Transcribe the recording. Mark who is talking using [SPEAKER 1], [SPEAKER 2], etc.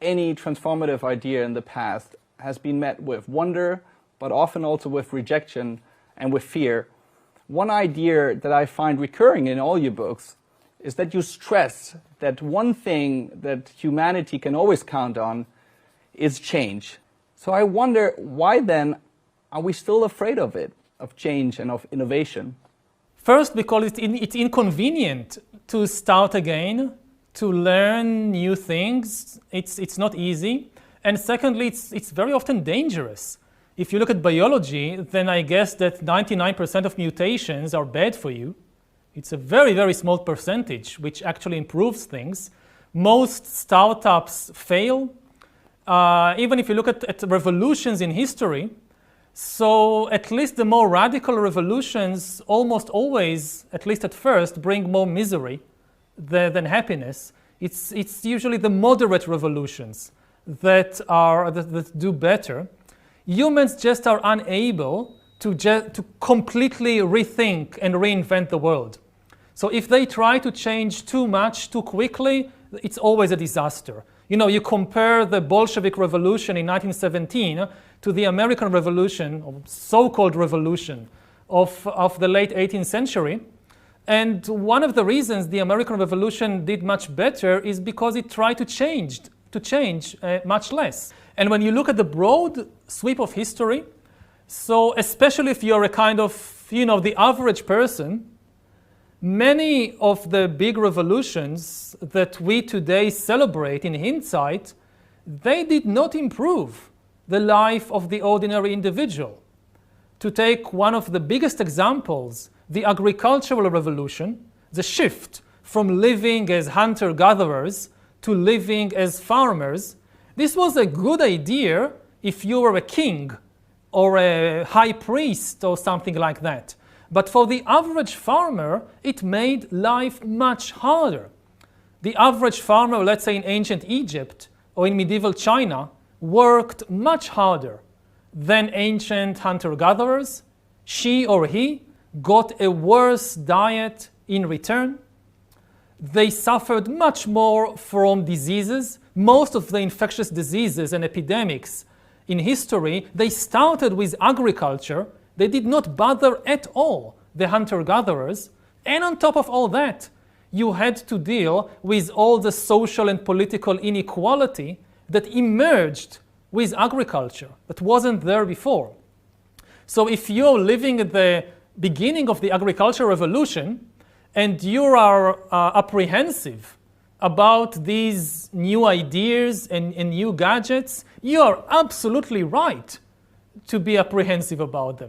[SPEAKER 1] any transformative idea in the past has been met with wonder, but often also with rejection and with fear. One idea that I find recurring in all your books is that you stress that one thing that humanity can always count on is change. So I wonder, why then are we still afraid of it, of change and of innovation?
[SPEAKER 2] First, because it's inconvenient to start again, to learn new things. It's not easy. And secondly, it's very often dangerous. If you look at biology, then I guess that 99% of mutations are bad for you. It's a very, very small percentage which actually improves things. Most startups fail. Even if you look at revolutions in history, so at least the more radical revolutions almost always, at least at first, bring more misery than happiness. It's usually the moderate revolutions that do better. Humans just are unable to completely rethink and reinvent the world. So if they try to change too much, too quickly, it's always a disaster. You know, you compare the Bolshevik Revolution in 1917 to the American Revolution, or so-called revolution, of the late 18th century. And one of the reasons the American Revolution did much better is because it tried to change much less. And when you look at the broad sweep of history, so especially if you're a kind of, the average person, many of the big revolutions that we today celebrate in hindsight, they did not improve the life of the ordinary individual. To take one of the biggest examples, the agricultural revolution, the shift from living as hunter-gatherers to living as farmers, this was a good idea if you were a king or a high priest or something like that. But for the average farmer, it made life much harder. The average farmer, let's say in ancient Egypt or in medieval China, worked much harder than ancient hunter-gatherers. She or he got a worse diet in return. They suffered much more from diseases. Most of the infectious diseases and epidemics in history, they started with agriculture. They did not bother at all the hunter-gatherers. And on top of all that, you had to deal with all the social and political inequality that emerged with agriculture, that wasn't there before. So if you're living at the beginning of the agricultural revolution and you are apprehensive about these new ideas and new gadgets, you are absolutely right to be apprehensive about them.